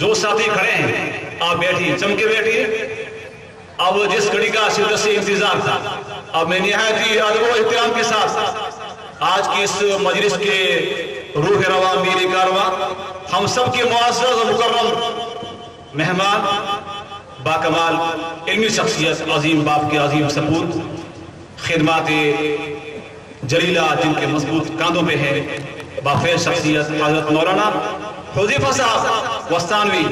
جو ساتھی کھڑے ہیں آپ بیٹھیے، چمکے بیٹھیے. اب جس گھڑی کا شدت سے انتظار تھا، اب میں نہایت ہی ادب و احترام کے ساتھ آج کی اس مجلس کے روح رواں میر کارواں ہم سب کے معزز و مکرم مہمان، باکمال علمی شخصیت، عظیم باپ کے عظیم سپوت، خدمات جلیلہ جن کے مضبوط کاندھوں پہ ہے، باخیر شخصیت حضرت مولانا حذیفہ صاحب وستانوی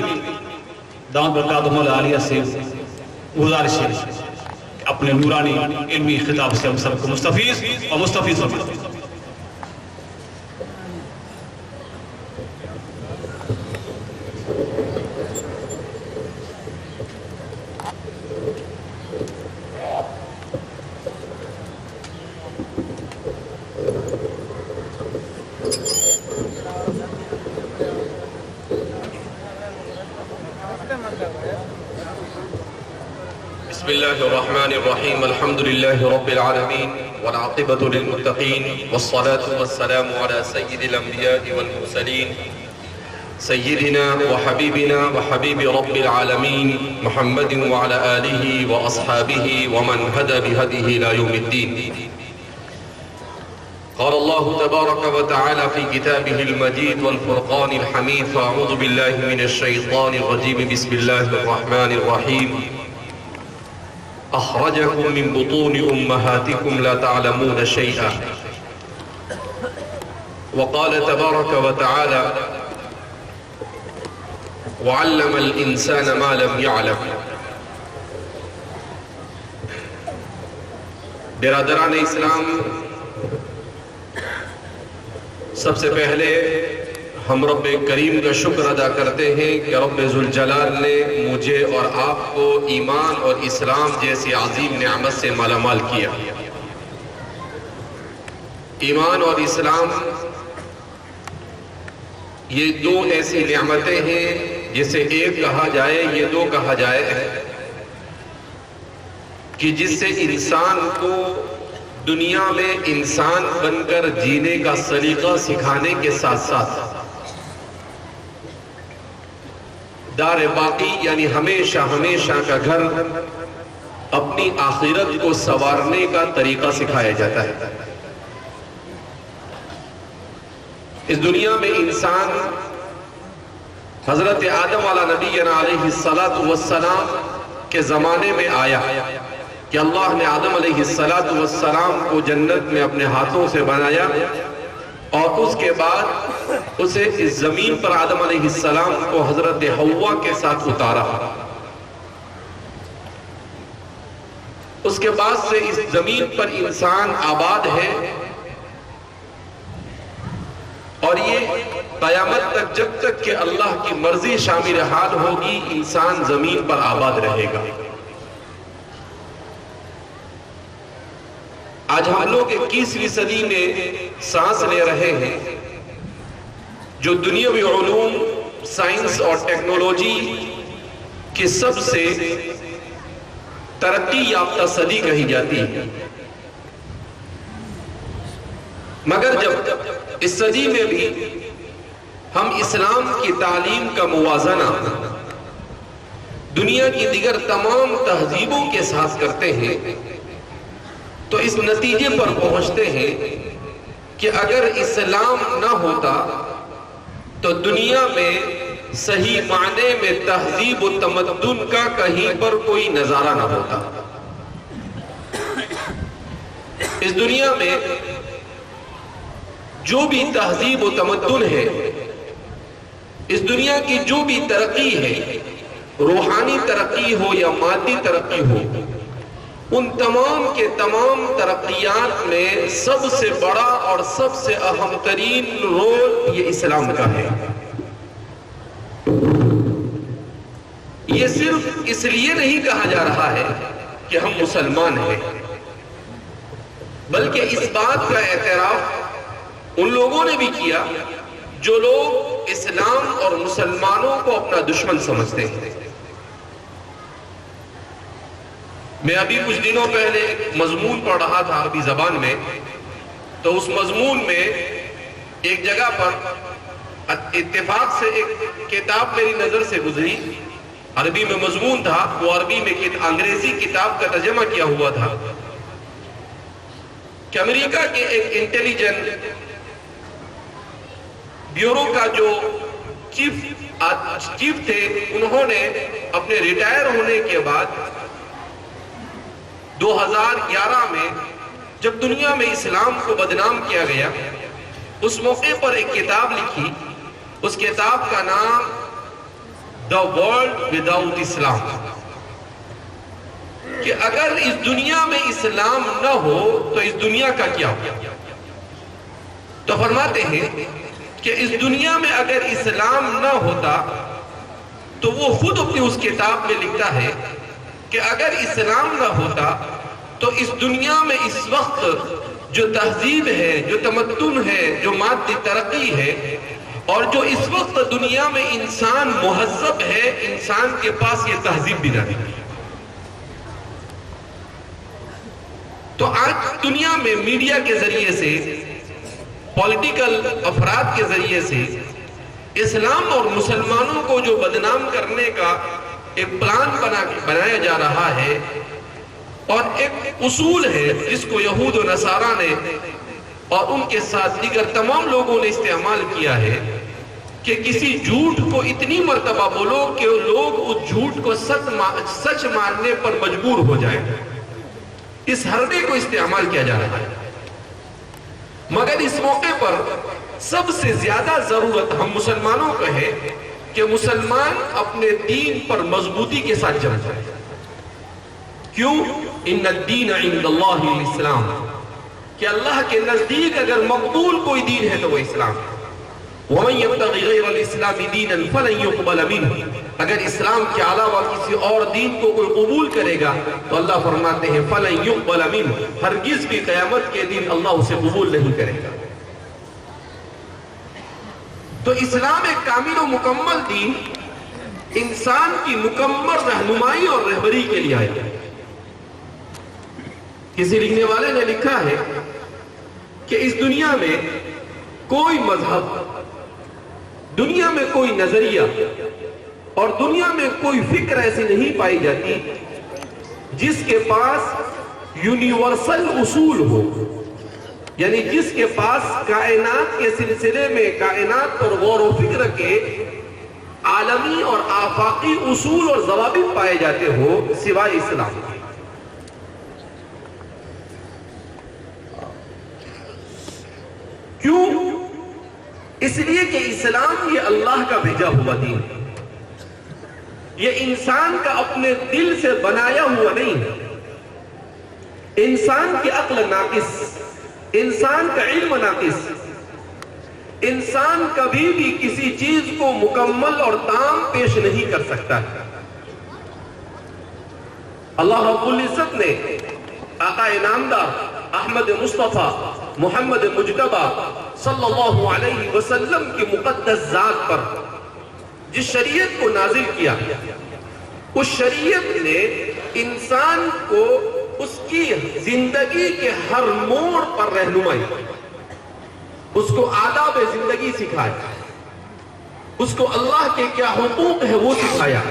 دامت برکاتہم العالیہ سے گزارش ہے کہ اپنے نورانی علمی خطاب سے ہم سب کو مستفیض اور مستفیض ہوگی. بسم الله الرحمن الرحيم. الحمد لله رب العالمين والعاقبة للمتقين والصلاة والسلام على سيد الأنبياء والمرسلين سيدنا وحبيبنا وحبيب رب العالمين محمد وعلى آله وأصحابه ومن هدى بهديه إلى يوم الدين. قال الله تبارك وتعالى في كتابه المجيد والفرقان الحميد: فأعوذ بالله من الشيطان الرجيم. بسم الله الرحمن الرحيم. أخرجكم من بطون أمهاتكم لا تعلمون شيئا. وقال تبارك وتعالى: وعلم الإنسان ما لم يعلم. برادران اسلام، سب سے پہلے ہم رب کریم کا شکر ادا کرتے ہیں کہ رب ذوالجلال نے مجھے اور آپ کو ایمان اور اسلام جیسی عظیم نعمت سے مالا مال کیا. ایمان اور اسلام یہ دو ایسی نعمتیں ہیں جسے ایک کہا جائے، یہ دو کہا جائے، کہ جس سے انسان کو دنیا میں انسان بن کر جینے کا سلیقہ سکھانے کے ساتھ ساتھ دار باقی یعنی ہمیشہ ہمیشہ کا گھر، اپنی آخرت کو سنوارنے کا طریقہ سکھایا جاتا ہے. اس دنیا میں انسان حضرت آدم علیہ نبینا علیہ السلام کے زمانے میں آیا کہ اللہ نے آدم علیہ السلام کو جنت میں اپنے ہاتھوں سے بنایا، اور اس کے بعد اسے اس زمین پر آدم علیہ السلام کو حضرت حوا کے ساتھ اتارا. اس کے بعد سے اس زمین پر انسان آباد ہے، اور یہ قیامت تک جب تک کہ اللہ کی مرضی شامل حال ہوگی انسان زمین پر آباد رہے گا. آج ہم لوگ 21ویں صدی میں سانس لے رہے ہیں، جو دنیاوی علوم، سائنس اور ٹیکنالوجی کی سب سے ترقی یافتہ صدی کہی جاتی ہے. مگر جب اس صدی میں بھی ہم اسلام کی تعلیم کا موازنہ دنیا کی دیگر تمام تہذیبوں کے ساتھ کرتے ہیں تو اس نتیجے پر پہنچتے ہیں کہ اگر اسلام نہ ہوتا تو دنیا میں صحیح معنی میں تہذیب و تمدن کا کہیں پر کوئی نظارہ نہ ہوتا. اس دنیا میں جو بھی تہذیب و تمدن ہے، اس دنیا کی جو بھی ترقی ہے، روحانی ترقی ہو یا مادی ترقی ہو، ان تمام کے تمام ترقیات میں سب سے بڑا اور سب سے اہم ترین رول یہ اسلام کا ہے. یہ صرف اس لیے نہیں کہا جا رہا ہے کہ ہم مسلمان ہیں، بلکہ اس بات کا اعتراف ان لوگوں نے بھی کیا جو لوگ اسلام اور مسلمانوں کو اپنا دشمن سمجھتے ہیں. میں ابھی کچھ دنوں پہلے ایک مضمون پڑھ رہا تھا عربی زبان میں، تو اس مضمون میں ایک جگہ پر اتفاق سے ایک کتاب میری نظر سے گزری، عربی میں مضمون تھا، وہ عربی میں انگریزی کتاب کا ترجمہ کیا ہوا تھا کہ امریکہ کے ایک انٹیلیجنٹ بیورو کا جو چیف تھے، انہوں نے اپنے ریٹائر ہونے کے بعد 2011 میں جب دنیا میں اسلام کو بدنام کیا گیا، اس موقع پر ایک کتاب لکھی. اس کتاب کا نام The World Without Islam، کہ اگر اس دنیا میں اسلام نہ ہو تو اس دنیا کا کیا ہو. تو فرماتے ہیں کہ اس دنیا میں اگر اسلام نہ ہوتا تو وہ خود اپنی اس کتاب میں لکھتا ہے کہ اگر اسلام نہ ہوتا تو اس دنیا میں اس وقت جو تہذیب ہے، جو تمدن ہے، جو مادی ترقی ہے، اور جو اس وقت دنیا میں انسان مہذب ہے، انسان کے پاس یہ تہذیب بھی نہ تھی. تو آج دنیا میں میڈیا کے ذریعے سے، پولیٹیکل افراد کے ذریعے سے اسلام اور مسلمانوں کو جو بدنام کرنے کا ایک پلان بنایا جا رہا ہے، اور ایک اصول ہے جس کو یہود و نصارہ نے اور ان کے ساتھ دیگر تمام لوگوں نے استعمال کیا ہے کہ کسی جھوٹ کو اتنی مرتبہ بولو کہ لوگ اس جھوٹ کو سچ ماننے پر مجبور ہو جائیں. اس حربے کو استعمال کیا جا رہا ہے. مگر اس موقع پر سب سے زیادہ ضرورت ہم مسلمانوں کو ہے کہ مسلمان اپنے دین پر مضبوطی کے ساتھ جمع جائے. کیوں؟ ان الدین عند اللہ الاسلام، کہ اللہ کے نزدیک اگر مقبول کوئی دین ہے تو وہ اسلام ہے. وَمَن يَبْتَغِ غَيْرَ الْإِسْلَامِ دِينًا فَلَن يُقْبَلَ مِنْهُ، اگر اسلام کے علاوہ کسی اور دین کو کوئی قبول کرے گا تو اللہ فرماتے ہیں فَلَن يُقْبَلَ مِنْهُ، ہرگز بھی قیامت کے دن اللہ اسے قبول نہیں کرے گا. تو اسلام ایک کامل و مکمل دین انسان کی مکمل رہنمائی اور رہبری کے لیے آیا. کسی لکھنے والے نے لکھا ہے کہ اس دنیا میں کوئی مذہب، دنیا میں کوئی نظریہ اور دنیا میں کوئی فکر ایسی نہیں پائی جاتی جس کے پاس یونیورسل اصول ہو، یعنی جس کے پاس کائنات کے سلسلے میں، کائنات پر غور و فکر کے عالمی اور آفاقی اصول اور ضوابط پائے جاتے ہو سوائے اسلام. کیوں؟ اس لیے کہ اسلام یہ اللہ کا بھیجا ہوا دین، یہ انسان کا اپنے دل سے بنایا ہوا نہیں. انسان کی عقل ناقص، انسان کا علم ناقص، انسان کبھی بھی کسی چیز کو مکمل اور تام پیش نہیں کر سکتا. اللہ رب العزت نے آقا انعامدار احمد مصطفیٰ محمد مجتبیٰ صلی اللہ علیہ وسلم کی مقدس ذات پر جس شریعت کو نازل کیا، اس شریعت نے انسان کو اس کی زندگی کے ہر موڑ پر رہنمائی، اس کو آداب زندگی سکھایا، اس کو اللہ کے کیا حقوق ہے وہ سکھایا،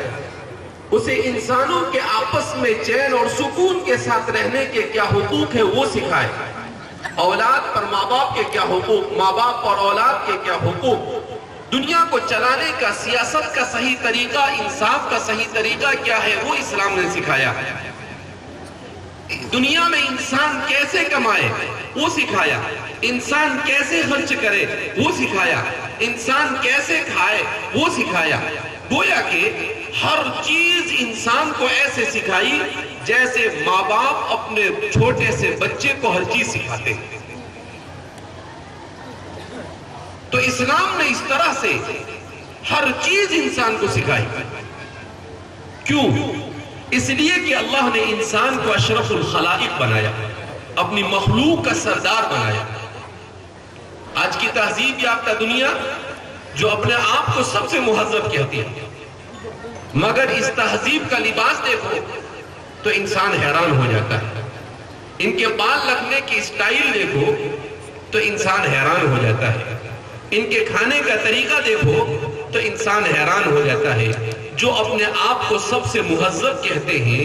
اسے انسانوں کے آپس میں چین اور سکون کے ساتھ رہنے کے کیا حقوق ہے وہ سکھائے، اولاد پر ماں باپ کے کیا حقوق، ماں باپ اور اولاد کے کیا حقوق، دنیا کو چلانے کا سیاست کا صحیح طریقہ، انصاف کا صحیح طریقہ کیا ہے وہ اسلام نے سکھایا. دنیا میں انسان کیسے کمائے وہ سکھایا، انسان کیسے خرچ کرے وہ سکھایا، انسان کیسے کھائے وہ سکھایا. گویا کہ ہر چیز انسان کو ایسے سکھائی جیسے ماں باپ اپنے چھوٹے سے بچے کو ہر چیز سکھاتے ہیں. تو اسلام نے اس طرح سے ہر چیز انسان کو سکھائی. کیوں؟ اس لیے کہ اللہ نے انسان کو اشرف الخلائق بنایا، اپنی مخلوق کا سردار بنایا. آج کی تہذیب یافتہ دنیا جو اپنے آپ کو سب سے مہذب کہتی ہے، مگر اس تہذیب کا لباس دیکھو تو انسان حیران ہو جاتا ہے. ان کے بال رکھنے کی اسٹائل دیکھو تو انسان حیران ہو جاتا ہے. ان کے کھانے کا طریقہ دیکھو تو انسان حیران ہو جاتا ہے. جو اپنے آپ کو سب سے مہذب کہتے ہیں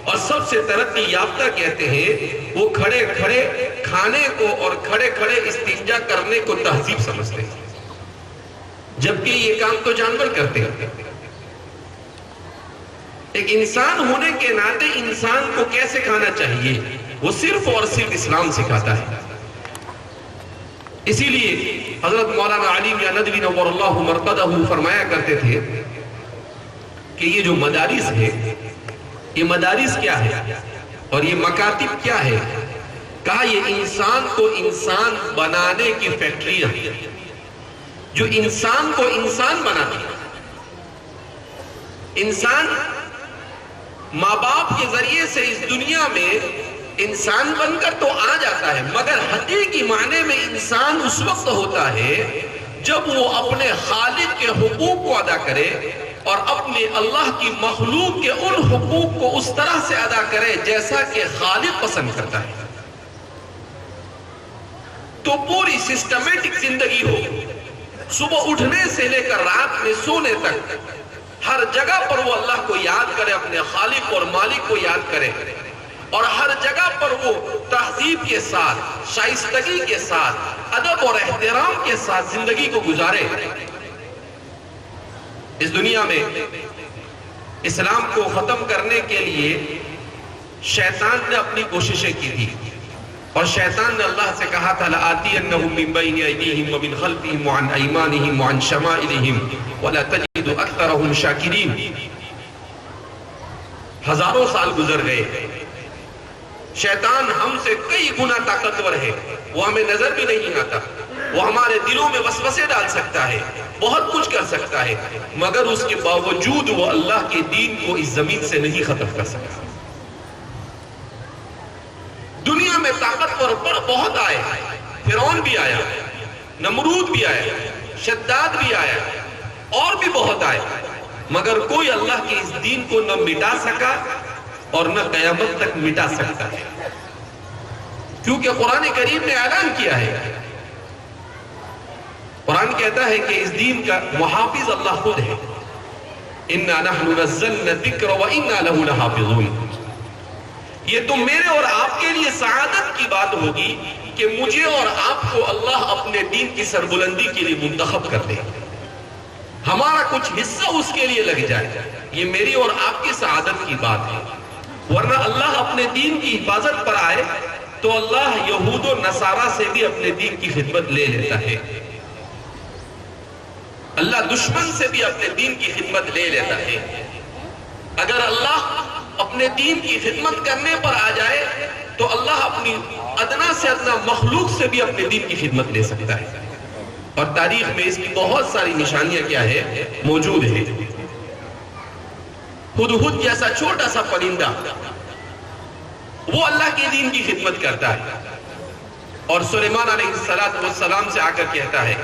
اور سب سے ترقی یافتہ کہتے ہیں، وہ کھڑے کھڑے کھانے کو اور کھڑے کھڑے استنجا کرنے کو تہذیب سمجھتے ہیں، جبکہ یہ کام تو جانور کرتے ہیں. ایک انسان ہونے کے ناطے انسان کو کیسے کھانا چاہیے وہ صرف اور صرف اسلام سکھاتا ہے. اسی لیے حضرت مولانا علی میاں ندوی نور اللہ مرقدہ فرمایا کرتے تھے کہ یہ جو مدارس ہے، یہ مدارس کیا ہے اور یہ مکاتب کیا ہے؟ کہا یہ انسان کو انسان بنانے کی فیکٹریاں ہیں، جو انسان کو انسان بناتی ہے. انسان ماں باپ کے ذریعے سے اس دنیا میں انسان بن کر تو آ جاتا ہے، مگر حقیقی معنی میں انسان اس وقت ہوتا ہے جب وہ اپنے خالق کے حقوق کو ادا کرے اور اپنے اللہ کی مخلوق کے ان حقوق کو اس طرح سے ادا کرے جیسا کہ خالق پسند کرتا ہے. تو پوری سسٹمیٹک زندگی ہو، صبح اٹھنے سے لے کر رات میں سونے تک ہر جگہ پر وہ اللہ کو یاد کرے، اپنے خالق اور مالک کو یاد کرے، اور ہر جگہ پر وہ تہذیب کے ساتھ، شائستگی کے ساتھ، ادب اور احترام کے ساتھ زندگی کو گزارے. اس دنیا میں اسلام کو ختم کرنے کے لیے شیطان نے اپنی کوششیں کی تھی، اور شیطان نے اللہ سے کہا تھا لَآتِيَنَّهُم مِّن بَيْنِ أَيْدِيهِمْ وَمِنْ خَلْفِهِمْ وَعَنْ أَيْمَانِهِمْ وَعَنْ شَمَائِلِهِمْ وَلَا تَجِدُ أَكْثَرَهُمْ شَاكِرِينَ. ہزاروں سال گزر گئے، شیطان ہم سے کئی گنا طاقتور ہے، وہ ہمیں نظر بھی نہیں آتا، وہ ہمارے دلوں میں وسوسے ڈال سکتا ہے، بہت کچھ کر سکتا ہے، مگر اس کے باوجود وہ اللہ کے دین کو اس زمین سے نہیں ختم کر سکتا. دنیا میں طاقتور بہت آئے، فرعون بھی آیا، نمرود بھی آیا، شداد بھی آیا، اور بھی بہت آئے، مگر کوئی اللہ کے اس دین کو نہ مٹا سکا اور نہ قیامت تک مٹا سکتا ہے. کیونکہ قرآن کریم نے اعلان کیا ہے، قرآن کہتا ہے کہ اس دین کا محافظ اللہ خود ہے. اِنَّا نَحْنُ نَزَّلْنَا الذِّكْرَ وَإِنَّا لَهُ لَحَافِظُونَ. یہ تو میرے اور آپ کے لیے سعادت کی بات ہوگی کہ مجھے اور آپ کو اللہ اپنے دین کی سربلندی کے لیے منتخب کر دے، ہمارا کچھ حصہ اس کے لیے لگ جائے. یہ میری اور آپ کی سعادت کی بات ہے. ورنہ اللہ اپنے دین کی حفاظت پر آئے تو اللہ یہود و نصارہ سے بھی اپنے دین کی خدمت لے لیتا ہے. اللہ دشمن سے بھی اپنے دین کی خدمت لے لیتا ہے. اگر اللہ اپنے دین کی خدمت کرنے پر آ جائے تو اللہ اپنی ادنا سے ادنا مخلوق سے بھی اپنے دین کی خدمت لے سکتا ہے. اور تاریخ میں اس کی بہت ساری نشانیاں کیا ہے موجود ہیں. ہدہد جیسا چھوٹا سا پرندہ وہ اللہ کے دین کی خدمت کرتا ہے، اور سلیمان علیہ السلام سے آ کر کہتا ہے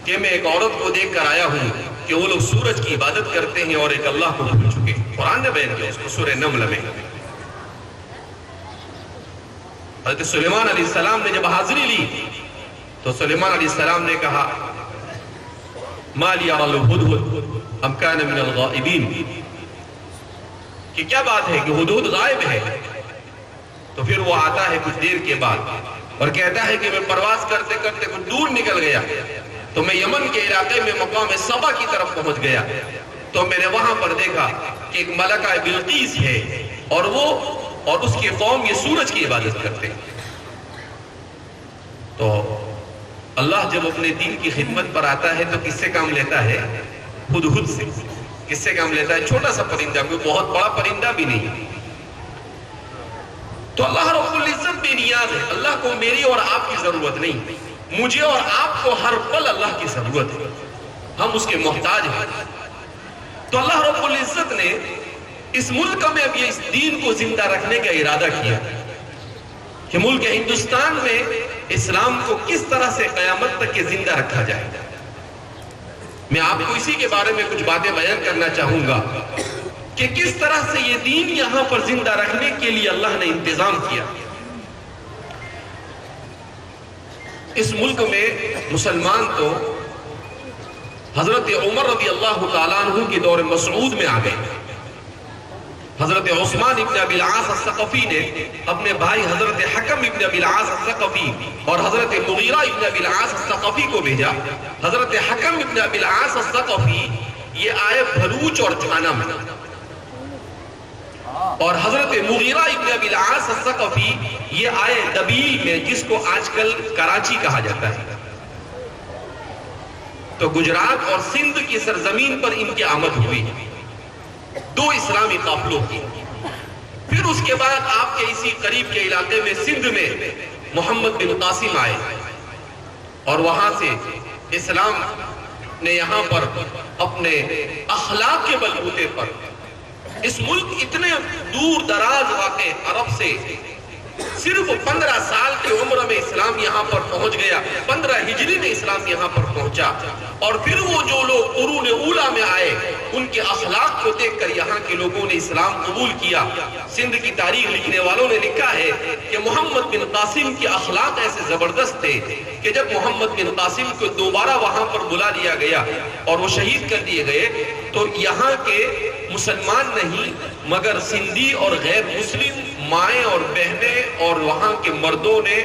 کہ میں ایک عورت کو دیکھ کر آیا ہوں کہ وہ لوگ سورج کی عبادت کرتے ہیں اور ایک اللہ کو بھول چکے. قرآن نے بیان کیا اس کو سورہ نمل میں. حضرت سلیمان علیہ السلام نے جب حاضری لی تو سلیمان علیہ السلام نے کہا ما لی ارى الهدهد ام كان من الغائبین، کہ کیا بات ہے کہ ہدہد غائب ہے. تو پھر وہ آتا ہے کچھ دیر کے بعد اور کہتا ہے کہ میں پرواز کرتے کرتے کچھ دور نکل گیا تو میں یمن کے علاقے میں مقام سبا کی طرف پہنچ گیا تو میں نے وہاں پر دیکھا کہ ایک ملکہ بلقیس ہے اور وہ اور اس کی قوم یہ سورج کی عبادت کرتے ہیں. تو اللہ جب اپنے دین کی خدمت پر آتا ہے تو کس سے کام لیتا ہے؟ ہدہد سے. کس سے کام لیتا ہے؟ چھوٹا سا پرندہ، کوئی بہت بڑا پرندہ بھی نہیں. تو اللہ رب العزت بے نیاز ہے. اللہ کو میری اور آپ کی ضرورت نہیں، مجھے اور آپ کو ہر پل اللہ کی ضرورت ہے، ہم اس کے محتاج ہیں. تو اللہ رب العزت نے اس ملک میں اب یہ اس دین کو زندہ رکھنے کا ارادہ کیا کہ ملک ہندوستان میں اسلام کو کس طرح سے قیامت تک کے زندہ رکھا جائے. میں آپ کو اسی کے بارے میں کچھ باتیں بیان کرنا چاہوں گا کہ کس طرح سے یہ دین یہاں پر زندہ رکھنے کے لیے اللہ نے انتظام کیا. اس ملک میں مسلمان تو حضرت عمر رضی اللہ تعالیٰ عنہ کی دور مسعود میں آ گئے. حضرت عثمان ابن ابی العاص الثقفی نے اپنے بھائی حضرت حکم ابن ابی العاص الثقفی اور حضرت مغیرہ ابن ابی العاص الثقفی کو بھیجا. حضرت حکم ابن ابی العاص الثقفی یہ آئے بھروچ اور جہنم، اور حضرت مغیرہ ابن ابی العاص الثقفی یہ آئے دبیل میں، جس کو آج کل کراچی کہا جاتا ہے. تو گجرات اور سندھ کی سرزمین پر ان کی آمد ہوئی، 2 اسلامی قافلوں کی. پھر اس کے بعد آپ کے اسی قریب کے علاقے میں سندھ میں محمد بن قاسم آئے، اور وہاں سے اسلام نے یہاں پر اپنے اخلاق کے بلبوتے پر، اس ملک اتنے دور دراز واقع عرب سے صرف 15 سال کی عمر میں اسلام یہاں پر پہنچ گیا، 15 ہجری میں اسلام یہاں پر پہنچا. اور پھر وہ جو لوگ قرون اولا میں آئے، ان کے اخلاق کو دیکھ کر یہاں کے لوگوں نے اسلام قبول کیا. سندھ کی تاریخ لکھنے والوں نے لکھا ہے کہ محمد بن قاسم کے اخلاق ایسے زبردست تھے کہ جب محمد بن قاسم کو دوبارہ وہاں پر بلا لیا گیا اور وہ شہید کر دیے گئے، تو یہاں کے مسلمان نہیں مگر سندھی اور غیر مسلم مائیں اور بہنیں اور وہاں کے مردوں نے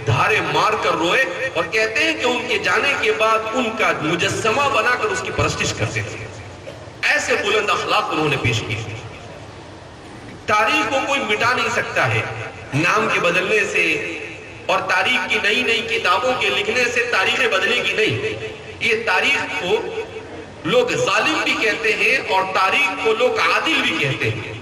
دھارے مار کر روئے، اور کہتے ہیں کہ ان کے جانے کے بعد ان کا مجسمہ بنا کر اس کی پرستش کرتے تھے. ایسے بلند اخلاق انہوں نے پیش کیے. تاریخ کو کوئی مٹا نہیں سکتا ہے نام کے بدلنے سے، اور تاریخ کی نئی نئی کتابوں کے لکھنے سے تاریخیں بدلے گی نہیں. یہ تاریخ کو لوگ ظالم بھی کہتے ہیں اور تاریخ کو لوگ عادل بھی کہتے ہیں.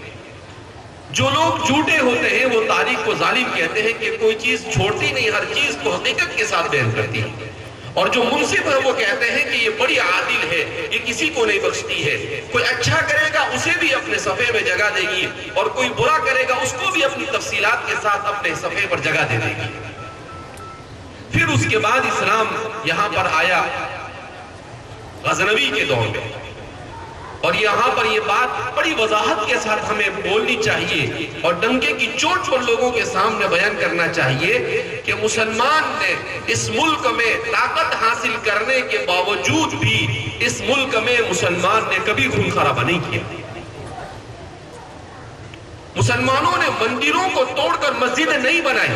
جو لوگ جھوٹے ہوتے ہیں وہ تاریخ کو ظالم کہتے ہیں کہ کوئی چیز چھوڑتی نہیں، ہر چیز کو حقیقت کے ساتھ بیان کرتی ہے. اور جو منصف ہے وہ کہتے ہیں کہ یہ بڑی عادل ہے، یہ کسی کو نہیں بخشتی ہے. کوئی اچھا کرے گا اسے بھی اپنے صفحے میں جگہ دے گی، اور کوئی برا کرے گا اس کو بھی اپنی تفصیلات کے ساتھ اپنے صفحے پر جگہ دے گی. پھر اس کے بعد اسلام یہاں پر آیا غزنوی کے دور میں، اور یہاں پر یہ بات بڑی وضاحت کے ساتھ ہمیں بولنی چاہیے اور ڈنکے کی چوٹ پر لوگوں کے سامنے بیان کرنا چاہیے کہ مسلمان نے اس ملک میں طاقت حاصل کرنے کے باوجود بھی اس ملک میں مسلمان نے کبھی خون خرابہ نہیں کیا. مسلمانوں نے مندروں کو توڑ کر مسجدیں نہیں بنائی.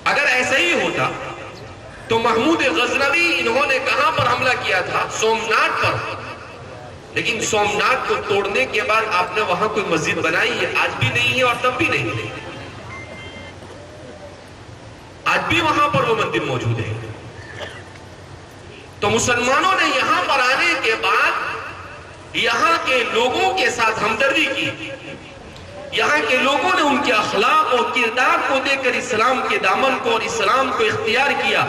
اگر ایسا ہی ہوتا تو محمود غزنوی انہوں نے کہاں پر حملہ کیا تھا؟ سومنات پر. لیکن سومنات کو توڑنے کے بعد آپ نے وہاں کوئی مسجد بنائی ہے؟ آج بھی نہیں ہے اور تب بھی نہیں ہے. آج بھی وہاں پر وہ مندر موجود ہے. تو مسلمانوں نے یہاں پر آنے کے بعد یہاں کے لوگوں کے ساتھ ہمدردی کی. یہاں کے لوگوں نے ان کے اخلاق اور کردار کو دیکھ کر اسلام کے دامن کو اور اسلام کو اختیار کیا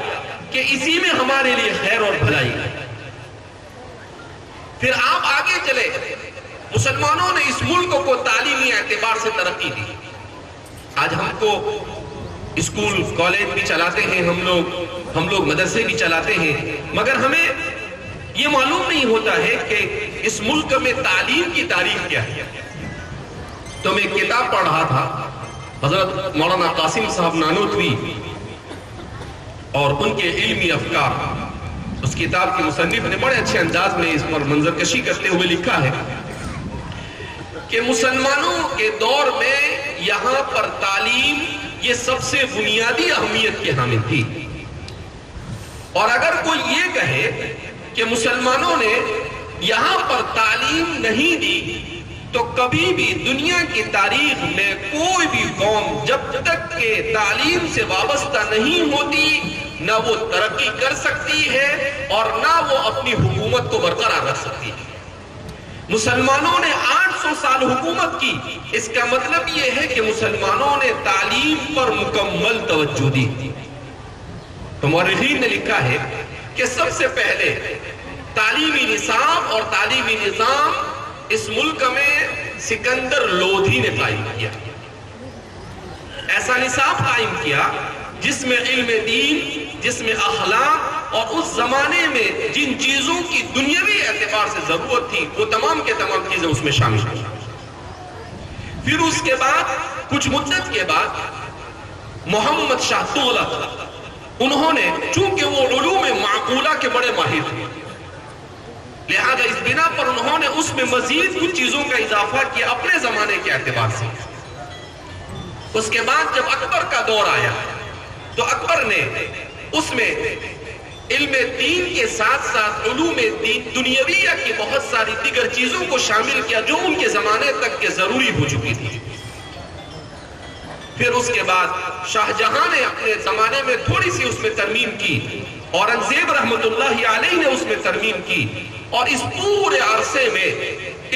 کہ اسی میں ہمارے لیے خیر اور بھلائی ہے. پھر آپ آگے چلے، مسلمانوں نے اس ملک کو تعلیمی اعتبار سے ترقی دی. آج ہم کو اسکول کالج بھی چلاتے ہیں ہم لوگ مدرسے بھی چلاتے ہیں، مگر ہمیں یہ معلوم نہیں ہوتا ہے کہ اس ملک میں تعلیم کی تاریخ کیا ہے. تو میں ایک کتاب پڑھ رہا تھا، حضرت مولانا قاسم صاحب نانوتوی اور ان کے علمی افکار. اس کتاب کے مصنف نے بڑے اچھے انداز میں اس پر منظر کشی کرتے ہوئے لکھا ہے کہ مسلمانوں کے دور میں یہاں پر تعلیم یہ سب سے بنیادی اہمیت کی حامل تھی. اور اگر کوئی یہ کہے کہ مسلمانوں نے یہاں پر تعلیم نہیں دی تو کبھی بھی دنیا کی تاریخ میں کوئی بھی قوم جب تک کہ تعلیم سے وابستہ نہیں ہوتی نہ وہ ترقی کر سکتی ہے اور نہ وہ اپنی حکومت کو برقرار رکھ سکتی ہے. مسلمانوں نے 800 سال حکومت کی، اس کا مطلب یہ ہے کہ مسلمانوں نے تعلیم پر مکمل توجہ دی. تو مورخین نے لکھا ہے کہ سب سے پہلے تعلیمی نصاب اور تعلیمی نظام اس ملک میں سکندر لودھی نے قائم کیا. ایسا نصاب قائم کیا جس میں علم دین، جس میں اخلاق اور اس زمانے میں جن چیزوں کی دنیاوی اعتبار سے ضرورت تھی وہ تمام کے تمام چیزیں اس میں شامل ہیں. پھر اس کے بعد کچھ مدت کے بعد محمد شاہ تغلق انہوں نے چونکہ وہ علوم معقولہ کے بڑے ماہر تھے، لہذا اس بنا پر انہوں نے اس میں مزید کچھ چیزوں کا اضافہ کیا اپنے زمانے کے اعتبار سے۔ اس کے بعد جب اکبر کا دور آیا تو اکبر نے اس میں علم دین کے ساتھ ساتھ علوم دین دنیاویہ کی بہت ساری دیگر چیزوں کو شامل کیا جو ان کے زمانے تک کے ضروری ہو چکی تھی۔ پھر اس کے بعد شاہ جہاں نے اپنے زمانے میں تھوڑی سی اس میں ترمیم کی، اورنگزیب رحمت اللہ علیہ نے اس میں ترمیم کی، اور اس پورے عرصے میں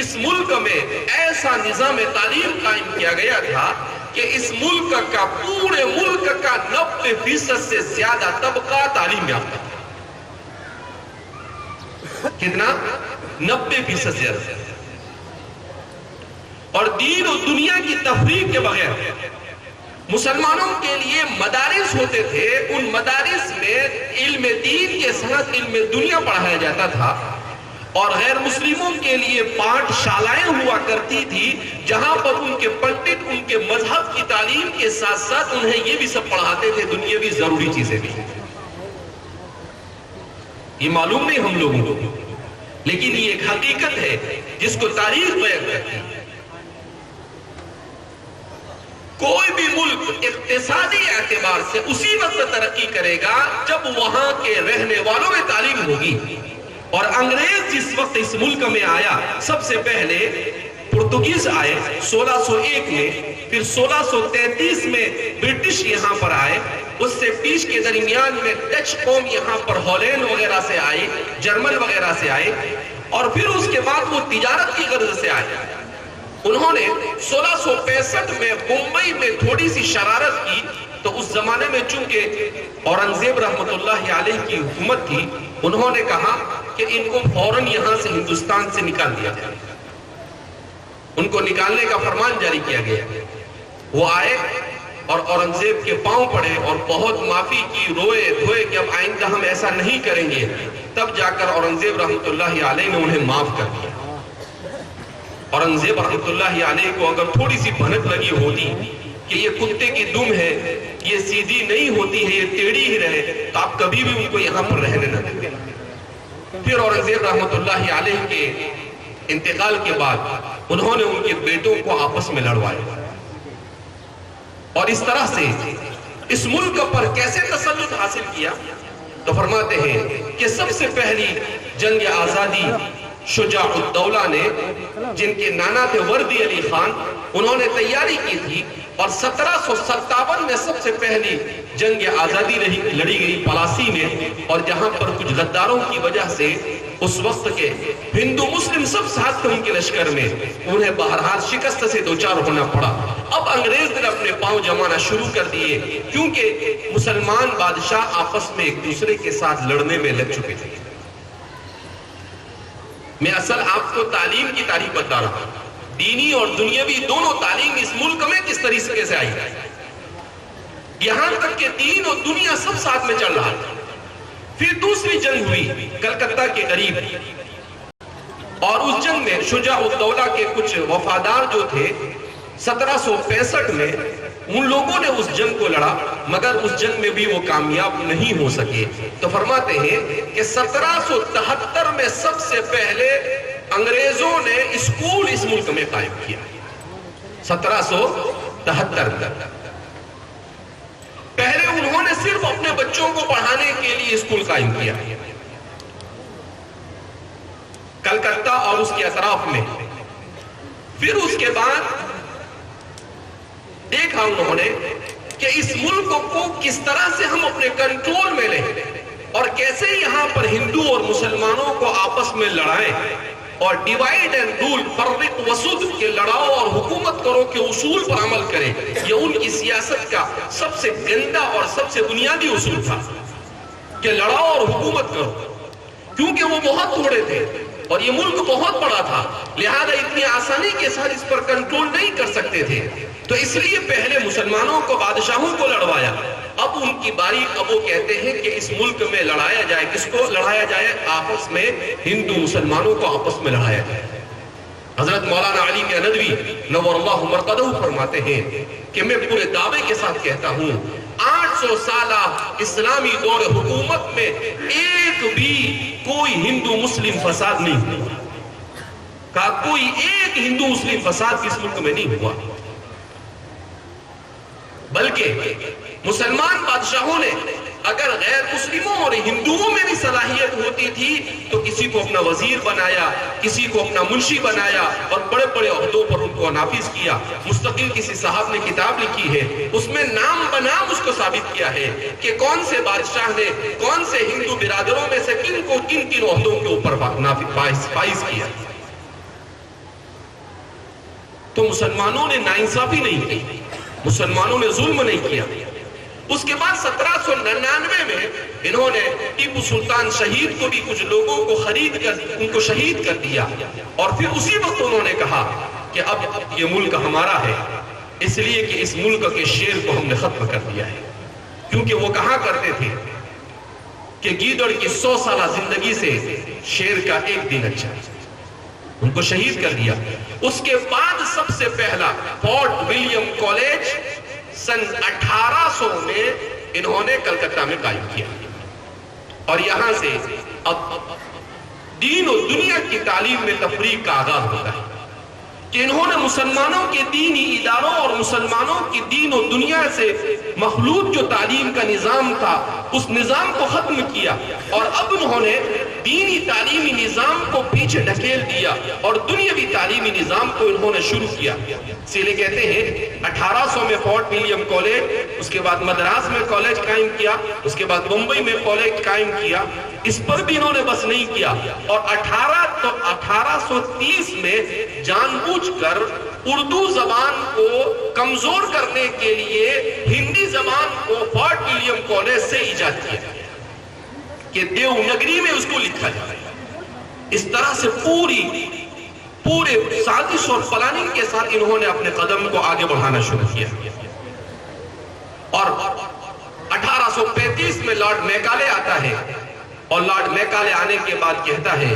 اس ملک میں ایسا نظام تعلیم قائم کیا گیا تھا کہ اس ملک کا پورے ملک کا 90% سے زیادہ طبقہ تعلیم یافتہ تھا۔ کتنا؟ 90% زیادہ۔ اور دین و دنیا کی تفریق کے بغیر مسلمانوں کے لیے مدارس ہوتے تھے، ان مدارس میں علم دین کے ساتھ علم دنیا پڑھایا جاتا تھا، اور غیر مسلموں کے لیے پاٹھ شالائیں ہوا کرتی تھی جہاں پر ان کے پنڈت ان کے مذہب کی تعلیم کے ساتھ ساتھ انہیں یہ بھی سب پڑھاتے تھے دنیاوی ضروری چیزیں بھی۔ یہ معلوم نہیں ہم لوگوں کو، لیکن یہ ایک حقیقت ہے جس کو تاریخ بیان کرتی ہے۔ کوئی بھی ملک اقتصادی اعتبار سے اسی وقت ترقی کرے گا جب وہاں کے رہنے والوں میں تعلیم ہوگی، اور انگریز جس وقت اس ملک میں آیا سب سے پہلے پرتگیز آئے 1601 میں، پھر 1633 میں برٹش یہاں پر آئے، اس سے بیچ کے درمیان میں ڈچ قوم یہاں پر ہالینڈ وغیرہ سے آئے، جرمن وغیرہ سے آئے، اور پھر اس کے بعد وہ تجارت کی غرض سے آئے۔ انہوں نے 1665 میں بمبئی میں تھوڑی سی شرارت کی، تو اس زمانے میں چونکہ اورنگزیب رحمت اللہ علیہ کی حکومت تھی، انہوں نے کہا کہ ان کو فوراً یہاں سے ہندوستان سے نکال دیا جائے۔ ان کو نکالنے کا فرمان جاری کیا گیا۔ وہ آئے اور اورنگزیب کے پاؤں پڑے اور بہت معافی کی، روئے دھوئے کہ اب آئندہ ہم ایسا نہیں کریں گے۔ تب جا کر اورنگزیب رحمت اللہ علیہ نے انہیں معاف کر دیا۔ اورنگزیب رحمت اللہ علیہ کو اگر تھوڑی سی بھنک لگی ہوتی کہ یہ کتے کی دم ہے، یہ سیدھی نہیں ہوتی ہے، یہ ٹیڑھی ہی رہے، تو آپ کبھی بھی ان کو یہاں پر رہنے نہ دیں۔ پھر اورنگزیب رحمت اللہ علیہ کے انتقال کے بعد انہوں نے ان کے بیٹوں کو آپس میں لڑوایا، اور اس طرح سے اس ملک پر کیسے تسلط حاصل کیا؟ تو فرماتے ہیں کہ سب سے پہلی جنگ آزادی شجاع الدولہ نے، جن کے نانا تھے وردی علی خان، انہوں نے تیاری کی تھی، اور 1757 میں سب سے پہلی جنگ آزادی لڑی گئی پلاسی میں، اور جہاں پر کچھ غداروں کی وجہ سے اس وقت کے ہندو مسلم سب ساتھ تھے ان کے لشکر میں، انہیں بہرحال شکست سے دوچار ہونا پڑا۔ اب انگریز نے اپنے پاؤں جمانا شروع کر دیے، کیونکہ مسلمان بادشاہ آپس میں ایک دوسرے کے ساتھ لڑنے میں لگ چکے تھے۔ میں اصل آپ کو تعلیم کی تعریف بتا رہا ہوں، دینی اور دنیاوی دونوں تعلیم اس ملک میں کس طریقے سے آئی ہے، یہاں تک کہ دین اور دنیا سب ساتھ میں چل رہا تھا۔ پھر دوسری جنگ ہوئی کلکتہ کے قریب، اور اس جنگ میں شجاع الدولہ کے کچھ وفادار جو تھے 1765 میں ان لوگوں نے اس جنگ کو لڑا، مگر اس جنگ میں بھی وہ کامیاب نہیں ہو سکے۔ تو فرماتے ہیں کہ 1773 میں سب سے پہلے انگریزوں نے اسکول اس ملک میں قائم کیا۔ 1773 پہلے انہوں نے صرف اپنے بچوں کو پڑھانے کے لیے اسکول قائم کیا کلکتہ اور اس کے اطراف میں۔ پھر اس کے بعد دیکھا انہوں نے کہ اس ملک کو کس طرح سے ہم اپنے کنٹرول میں لیں، اور کیسے یہاں پر ہندو اور مسلمانوں کو آپس میں لڑائیں، اور ڈیوائیڈ اینڈ رول، فرق وسد کے لڑاؤ اور حکومت کرو کے اصول پر عمل کریں۔ یہ ان کی سیاست کا سب سے گندا اور سب سے بنیادی اصول تھا کہ لڑاؤ اور حکومت کرو، کیونکہ وہ بہت تھوڑے تھے اور یہ ملک بہت بڑا تھا، لہذا اتنی آسانی کے ساتھ اس پر کنٹرول نہیں کر سکتے تھے، تو اس لیے پہلے مسلمانوں کو، بادشاہوں کو لڑوایا۔ اب ان کی باری، اب وہ کہتے ہیں کہ اس ملک میں لڑایا جائے، کس کو لڑایا جائے؟ آپس میں ہندو مسلمانوں کو آپس میں لڑایا جائے۔ حضرت مولانا علی کے ندوی نور اللہ مرقدہ فرماتے ہیں کہ میں پورے دعوے کے ساتھ کہتا ہوں، 8 500 سالہ اسلامی دور حکومت میں ایک بھی کوئی ہندو مسلم فساد نہیں ہوا، کہا کوئی ایک ہندو مسلم فساد اس ملک میں نہیں ہوا، بلکہ مسلمان بادشاہوں نے اگر غیر مسلموں اور ہندوؤں میں بھی صلاحیت ہوتی تھی تو کسی کو اپنا وزیر بنایا، کسی کو اپنا منشی بنایا اور بڑے بڑے عہدوں پر ان کو نافذ کیا۔ مستقل کسی صاحب نے کتاب لکھی ہے، اس میں نام بنام اس کو ثابت کیا ہے کہ کون سے بادشاہ نے کون سے ہندو برادروں میں سے کن کو کن کن عہدوں کے اوپر فائز کیا۔ تو مسلمانوں نے ناانصافی نہیں کی، مسلمانوں نے ظلم نہیں کیا۔ اس کے بعد 1799 میں انہوں نے ٹیپو سلطان شہید کو بھی کچھ لوگوں کو خرید کر ان کو شہید کر دیا، اور پھر اسی وقت انہوں نے کہا کہ اب یہ ملک ہمارا ہے، اس لیے کہ اس ملک کے شیر کو ہم نے ختم کر دیا ہے۔ کیونکہ وہ کہا کرتے تھے کہ گیدڑ کی 100 سالہ زندگی سے شیر کا ایک دن اچھا ہے، ان کو شہید کر دیا۔ اس کے بعد سب سے پہلا فورٹ ولیم کالج سن 1800 میں انہوں نے کلکتہ میں قائم کیا، اور یہاں سے اب دین و دنیا کی تعلیم میں تفریق کا آغاز ہوتا ہے کہ انہوں نے مسلمانوں کے دینی اداروں اور مسلمانوں کی دین و دنیا سے مخلوط جو تعلیم کا نظام تھا اس نظام کو ختم کیا، اور اب انہوں نے دینی تعلیمی نظام کو پیچھے ڈھکیل دیا اور دنیاوی تعلیمی نظام کو انہوں نے شروع کیا۔ اسی لیے کہتے ہیں 1800 میں فورٹ ولیم کالج، اس کے بعد مدراس میں کالج قائم کیا، اس کے بعد ممبئی میں کالج قائم کیا۔ اس پر بھی انہوں نے بس نہیں کیا، اور 1830 میں جان بوجھ کر اردو زبان کو کمزور کرنے کے لیے ہندی زبان کو فورٹ ولیم کالج سے ایجاد کیا کہ دیونگری میں اس کو لکھا جائے۔ اس طرح سے پورے سازش اور پلاننگ کے ساتھ انہوں نے اپنے قدم کو آگے بڑھانا شروع کیا، اور 1835 میں لارڈ میکالے آتا ہے، اور لارڈ میکالے آنے کے بعد کہتا ہے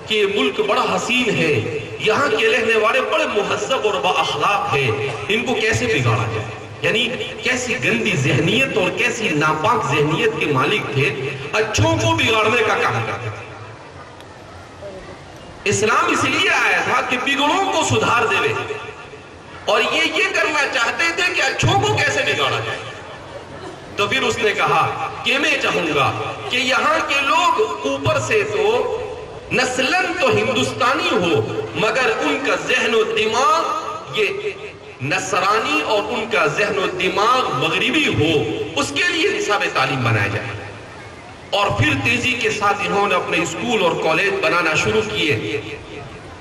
کہ یہ ملک بڑا حسین ہے، یہاں کے رہنے والے بڑے مہذب اور با اخلاق ہیں، ان کو کیسے بگاڑا جائے۔ یعنی کیسی گندی ذہنیت اور کیسی ناپاک ذہنیت کے مالک تھے، اچھوں کو بگاڑنے کا کام کرتے تھے۔ اسلام اس لیے آیا تھا کہ بگڑوں کو سدھار دے، اور یہ کرنا چاہتے تھے کہ اچھوں کو کیسے بگاڑا جائے۔ تو پھر اس نے کہا کہ میں چاہوں گا کہ یہاں کے لوگ اوپر سے تو نسلاً تو ہندوستانی ہو، مگر ان کا ذہن و دماغ یہ نصرانی اور ان کا ذہن و دماغ مغربی ہو، اس کے لیے نصاب تعلیم بنایا جائے۔ اور پھر تیزی کے ساتھ انہوں نے اپنے اسکول اور کالج بنانا شروع کیے۔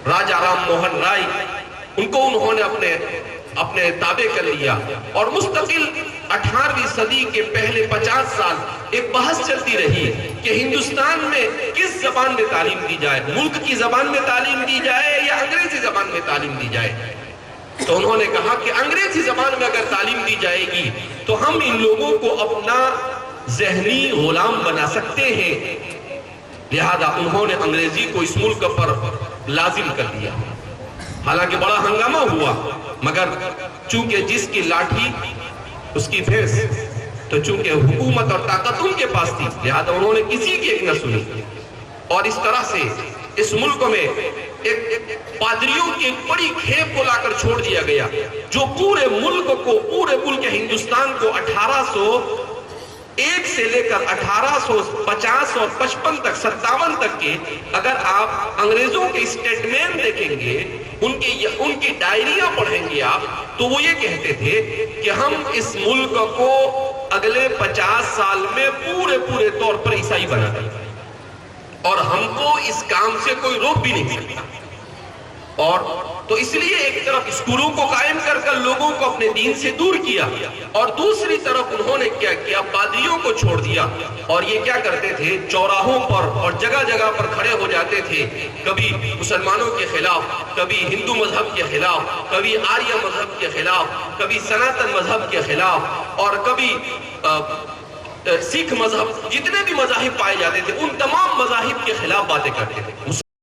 راجہ رام موہن رائے ان کو انہوں نے اپنے تابع کر لیا، اور مستقل 18ویں صدی کے پہلے 50 سال ایک بحث چلتی رہی کہ ہندوستان میں کس زبان میں تعلیم دی جائے، ملک کی زبان میں تعلیم دی جائے یا انگریزی زبان میں تعلیم دی جائے۔ تو انہوں نے کہا کہ انگریزی زبان میں اگر تعلیم دی جائے گی تو ہم ان لوگوں کو اپنا ذہنی غلام بنا سکتے ہیں، لہذا انہوں نے انگریزی کو اس ملک پر لازم کر دیا۔ حالانکہ بڑا ہنگامہ ہوا، مگر چونکہ جس کی لاٹھی اس کی بھینس، تو چونکہ حکومت اور طاقت ان کے پاس تھی، لہذا انہوں نے کسی کی ایک نہ سنی، اور اس طرح سے اس ملک میں ایک پادریوں کی ایک بڑی کھیپ کو لا کر چھوڑ دیا گیا، جو پورے ملک ہندوستان کو 1801 سے لے کر 1850 اور 55 تک 57 تک کے اگر آپ انگریزوں کے اسٹیٹمنٹ دیکھیں گے، ان کی ڈائریاں پڑھیں گے آپ، تو وہ یہ کہتے تھے کہ ہم اس ملک کو اگلے 50 سال میں پورے طور پر عیسائی بنا دیں، اور ہم کو اس کام سے کوئی روک بھی نہیں سکتا۔ اور تو اس لیے ایک طرف اسکولوں کو قائم کر لوگوں کو اپنے دین سے دور کیا، اور دوسری طرف انہوں نے کیا کیا، پادریوں کو چھوڑ دیا، اور یہ کیا کرتے تھے، چوراہوں پر اور جگہ جگہ پر کھڑے ہو جاتے تھے، کبھی مسلمانوں کے خلاف، کبھی ہندو مذہب کے خلاف، کبھی آریہ مذہب کے خلاف، کبھی سناتن مذہب کے خلاف، اور کبھی سکھ مذہب، جتنے بھی مذاہب پائے جاتے تھے ان تمام مذاہب کے خلاف باتیں کرتے تھے۔